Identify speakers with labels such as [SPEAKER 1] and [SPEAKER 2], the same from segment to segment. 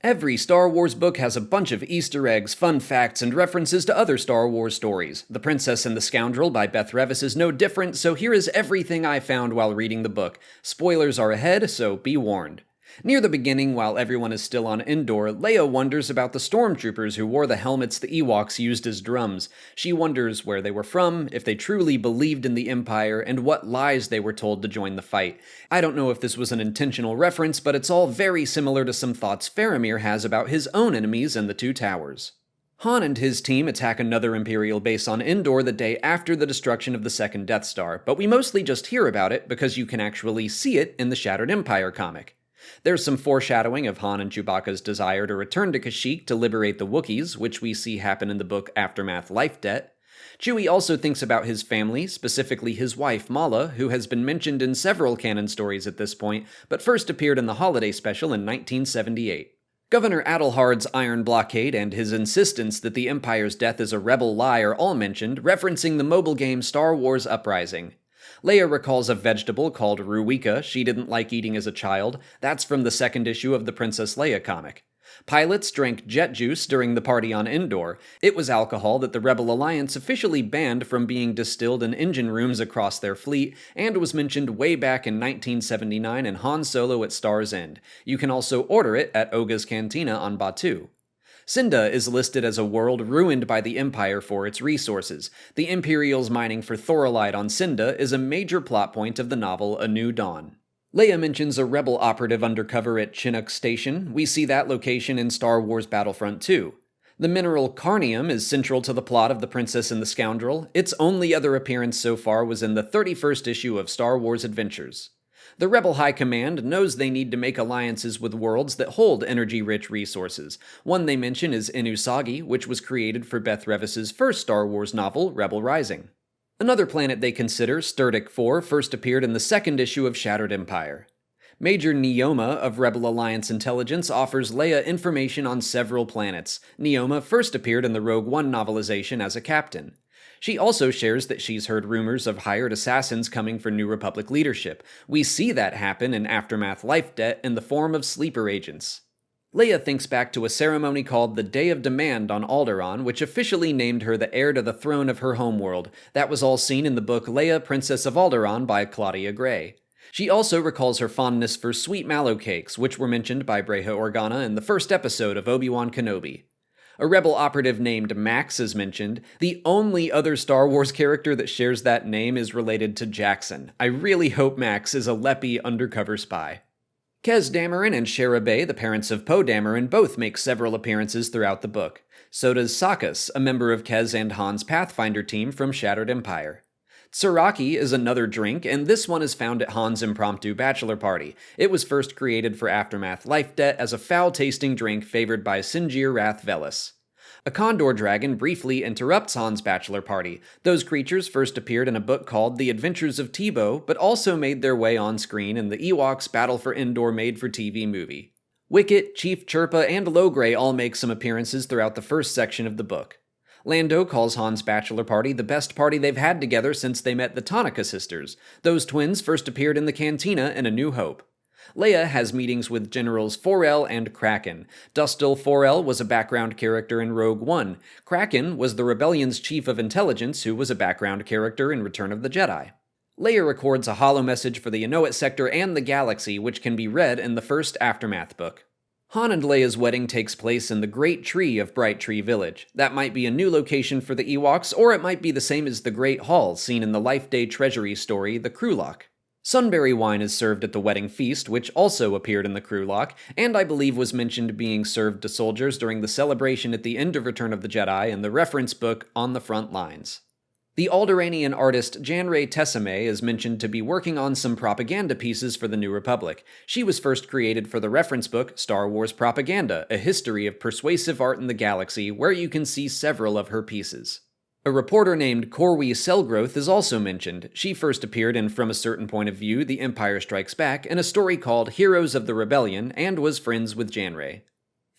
[SPEAKER 1] Every Star Wars book has a bunch of Easter eggs, fun facts, and references to other Star Wars stories. The Princess and the Scoundrel by Beth Revis is no different, so here is everything I found while reading the book. Spoilers are ahead, so be warned. Near the beginning, while everyone is still on Endor, Leia wonders about the stormtroopers who wore the helmets the Ewoks used as drums. She wonders where they were from, if they truly believed in the Empire, and what lies they were told to join the fight. I don't know if this was an intentional reference, but it's all very similar to some thoughts Faramir has about his own enemies in the Two Towers. Han and his team attack another Imperial base on Endor the day after the destruction of the second Death Star, but we mostly just hear about it because you can actually see it in the Shattered Empire comic. There's some foreshadowing of Han and Chewbacca's desire to return to Kashyyyk to liberate the Wookiees, which we see happen in the book Aftermath Life Debt. Chewie also thinks about his family, specifically his wife Malla, who has been mentioned in several canon stories at this point, but first appeared in the holiday special in 1978. Governor Adelhard's iron blockade and his insistence that the Empire's death is a rebel lie are all mentioned, referencing the mobile game Star Wars Uprising. Leia recalls a vegetable called ruwika she didn't like eating as a child. That's from the second issue of the Princess Leia comic. Pilots drank jet juice during the party on Endor. It was alcohol that the Rebel Alliance officially banned from being distilled in engine rooms across their fleet, and was mentioned way back in 1979 in Han Solo at Star's End. You can also order it at Oga's Cantina on Batuu. Cinda is listed as a world ruined by the Empire for its resources. The Imperials mining for thorolite on Cinda is a major plot point of the novel A New Dawn. Leia mentions a rebel operative undercover at Chinook Station. We see that location in Star Wars Battlefront 2. The mineral carnium is central to the plot of The Princess and the Scoundrel. Its only other appearance so far was in the 31st issue of Star Wars Adventures. The Rebel High Command knows they need to make alliances with worlds that hold energy-rich resources. One they mention is Inusagi, which was created for Beth Revis's first Star Wars novel, Rebel Rising. Another planet they consider, Sturdic 4, first appeared in the second issue of Shattered Empire. Major Neoma of Rebel Alliance Intelligence offers Leia information on several planets. Neoma first appeared in the Rogue One novelization as a captain. She also shares that she's heard rumors of hired assassins coming for New Republic leadership. We see that happen in Aftermath Life Debt in the form of sleeper agents. Leia thinks back to a ceremony called the Day of Demand on Alderaan, which officially named her the heir to the throne of her homeworld. That was all seen in the book Leia, Princess of Alderaan by Claudia Gray. She also recalls her fondness for sweet mallow cakes, which were mentioned by Breha Organa in the first episode of Obi-Wan Kenobi. A rebel operative named Max is mentioned. The only other Star Wars character that shares that name is related to Jackson. I really hope Max is a Leppy undercover spy. Kez Dameron and Shara Bey, the parents of Poe Dameron, both make several appearances throughout the book. So does Sakkas, a member of Kez and Han's Pathfinder team from Shattered Empire. Tsuraki is another drink, and this one is found at Han's impromptu bachelor party. It was first created for Aftermath Life Debt as a foul-tasting drink favored by Sinjir Rath Velis. A condor dragon briefly interrupts Han's bachelor party. Those creatures first appeared in a book called The Adventures of Teebo, but also made their way on screen in the Ewoks Battle for Endor made-for-TV movie. Wicket, Chief Chirpa, and Logray all make some appearances throughout the first section of the book. Lando calls Han's bachelor party the best party they've had together since they met the Tonica sisters. Those twins first appeared in the Cantina in A New Hope. Leia has meetings with Generals Forel and Kraken. Dustil Forel was a background character in Rogue One. Kraken was the Rebellion's chief of intelligence, who was a background character in Return of the Jedi. Leia records a holo message for the Innoit sector and the galaxy, which can be read in the first Aftermath book. Han and Leia's wedding takes place in the Great Tree of Bright Tree Village. That might be a new location for the Ewoks, or it might be the same as the Great Hall seen in the Life Day Treasury story, The Krulok. Sunberry wine is served at the wedding feast, which also appeared in the Krulok, and I believe was mentioned being served to soldiers during the celebration at the end of Return of the Jedi in the reference book On the Front Lines. The Alderaanian artist Janray Tessame is mentioned to be working on some propaganda pieces for the New Republic. She was first created for the reference book Star Wars Propaganda, a history of persuasive art in the galaxy, where you can see several of her pieces. A reporter named Corwy Selgrowth is also mentioned. She first appeared in From a Certain Point of View, The Empire Strikes Back, in a story called Heroes of the Rebellion, and was friends with Janray.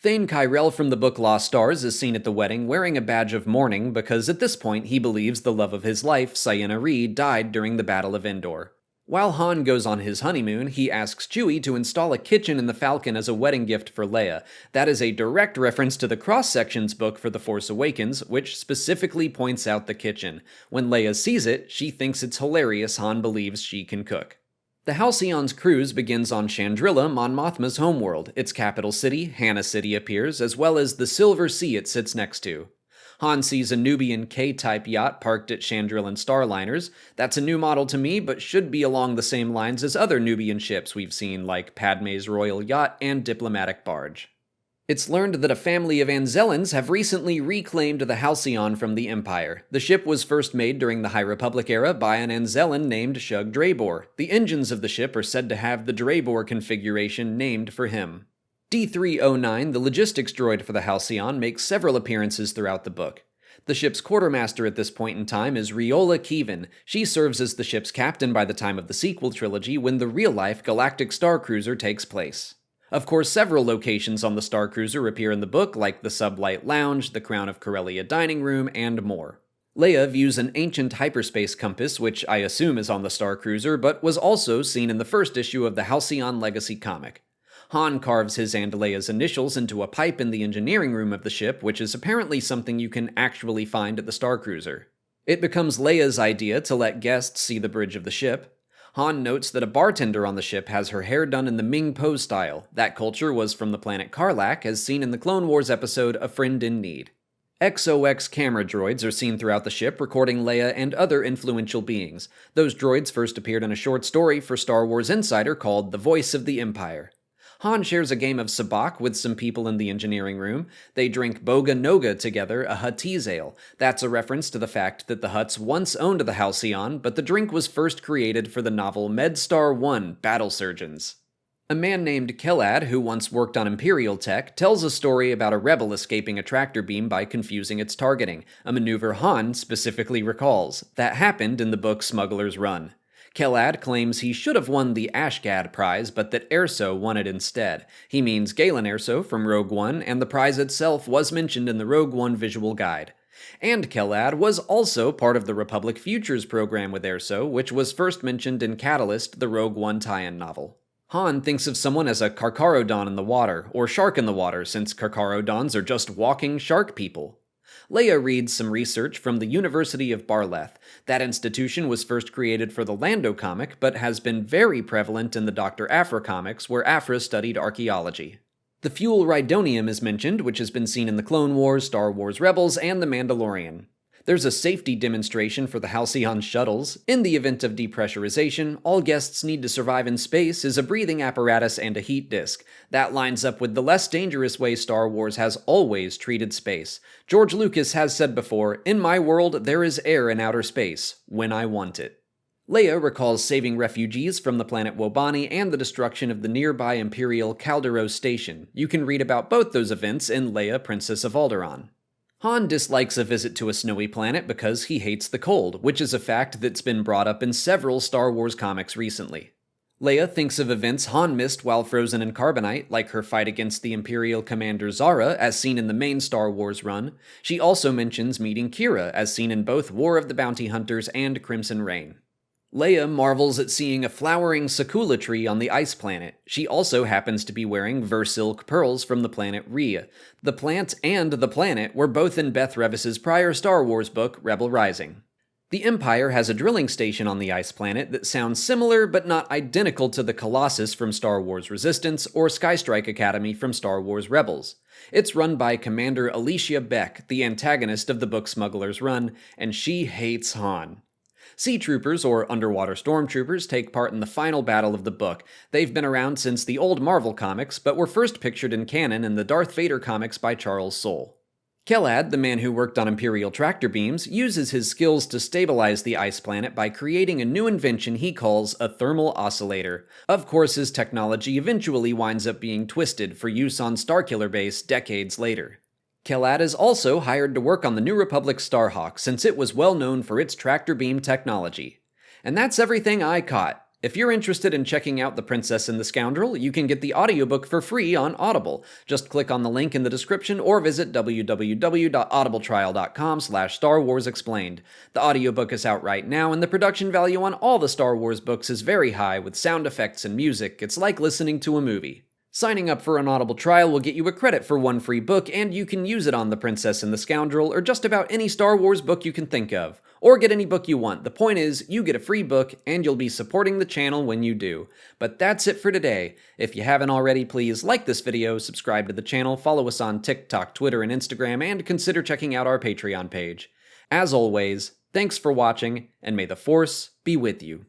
[SPEAKER 1] Thane Kyrell from the book Lost Stars is seen at the wedding wearing a badge of mourning because at this point he believes the love of his life, Ciena Ree, died during the Battle of Endor. While Han goes on his honeymoon, he asks Chewie to install a kitchen in the Falcon as a wedding gift for Leia. That is a direct reference to the cross-sections book for The Force Awakens, which specifically points out the kitchen. When Leia sees it, she thinks it's hilarious Han believes she can cook. The Halcyon's cruise begins on Chandrila, Mon Mothma's homeworld. Its capital city, Hana City, appears, as well as the Silver Sea it sits next to. Han sees a Nubian K-type yacht parked at Chandrilan Starliners. That's a new model to me, but should be along the same lines as other Nubian ships we've seen, like Padme's royal yacht and diplomatic barge. It's learned that a family of Anzellans have recently reclaimed the Halcyon from the Empire. The ship was first made during the High Republic era by an Anzellan named Shug Drabor. The engines of the ship are said to have the Drabor configuration named for him. D309, the logistics droid for the Halcyon, makes several appearances throughout the book. The ship's quartermaster at this point in time is Riola Keevan. She serves as the ship's captain by the time of the sequel trilogy when the real-life Galactic Star Cruiser takes place. Of course, several locations on the Star Cruiser appear in the book, like the Sublight Lounge, the Crown of Corellia dining room, and more. Leia views an ancient hyperspace compass, which I assume is on the Star Cruiser, but was also seen in the first issue of the Halcyon Legacy comic. Han carves his and Leia's initials into a pipe in the engineering room of the ship, which is apparently something you can actually find at the Star Cruiser. It becomes Leia's idea to let guests see the bridge of the ship. Han notes that a bartender on the ship has her hair done in the Ming Po style. That culture was from the planet Karlak, as seen in the Clone Wars episode A Friend in Need. XOX camera droids are seen throughout the ship, recording Leia and other influential beings. Those droids first appeared in a short story for Star Wars Insider called The Voice of the Empire. Han shares a game of sabacc with some people in the engineering room. They drink Boga Noga together, a Huttese ale. That's a reference to the fact that the Hutts once owned the Halcyon, but the drink was first created for the novel MedStar 1, Battle Surgeons. A man named Kelad, who once worked on Imperial tech, tells a story about a rebel escaping a tractor beam by confusing its targeting, a maneuver Han specifically recalls. That happened in the book Smuggler's Run. Kelad claims he should have won the Ashgad prize, but that Erso won it instead. He means Galen Erso from Rogue One, and the prize itself was mentioned in the Rogue One visual guide. And Kelad was also part of the Republic Futures program with Erso, which was first mentioned in Catalyst, the Rogue One tie-in novel. Han thinks of someone as a Karkarodon in the water, or shark in the water, since Karkarodons are just walking shark people. Leia reads some research from the University of Barleth. That institution was first created for the Lando comic, but has been very prevalent in the Dr. Aphra comics, where Aphra studied archaeology. The fuel Rhydonium is mentioned, which has been seen in the Clone Wars, Star Wars Rebels, and The Mandalorian. There's a safety demonstration for the Halcyon shuttles. In the event of depressurization, all guests need to survive in space is a breathing apparatus and a heat disk. That lines up with the less dangerous way Star Wars has always treated space. George Lucas has said before, "In my world, there is air in outer space, when I want it." Leia recalls saving refugees from the planet Wobani and the destruction of the nearby Imperial Calderos station. You can read about both those events in Leia, Princess of Alderaan. Han dislikes a visit to a snowy planet because he hates the cold, which is a fact that's been brought up in several Star Wars comics recently. Leia thinks of events Han missed while frozen in carbonite, like her fight against the Imperial Commander Zara, as seen in the main Star Wars run. She also mentions meeting Kira, as seen in both War of the Bounty Hunters and Crimson Reign. Leia marvels at seeing a flowering Sakula tree on the ice planet. She also happens to be wearing Versilk pearls from the planet Rhea. The plant and the planet were both in Beth Revis's prior Star Wars book, Rebel Rising. The Empire has a drilling station on the ice planet that sounds similar but not identical to the Colossus from Star Wars Resistance or Skystrike Academy from Star Wars Rebels. It's run by Commander Alicia Beck, the antagonist of the book Smuggler's Run, and she hates Han. Sea troopers, or underwater stormtroopers, take part in the final battle of the book. They've been around since the old Marvel comics, but were first pictured in canon in the Darth Vader comics by Charles Soule. Kelad, the man who worked on Imperial tractor beams, uses his skills to stabilize the ice planet by creating a new invention he calls a thermal oscillator. Of course, his technology eventually winds up being twisted for use on Starkiller Base decades later. Kelad is also hired to work on the New Republic Starhawk, since it was well known for its tractor beam technology. And that's everything I caught. If you're interested in checking out The Princess and the Scoundrel, you can get the audiobook for free on Audible. Just click on the link in the description or visit www.audibletrial.com/Star Wars Explained. The audiobook is out right now, and the production value on all the Star Wars books is very high, with sound effects and music. It's like listening to a movie. Signing up for an Audible trial will get you a credit for one free book, and you can use it on The Princess and the Scoundrel, or just about any Star Wars book you can think of. Or get any book you want. The point is, you get a free book, and you'll be supporting the channel when you do. But that's it for today. If you haven't already, please like this video, subscribe to the channel, follow us on TikTok, Twitter, and Instagram, and consider checking out our Patreon page. As always, thanks for watching, and may the Force be with you.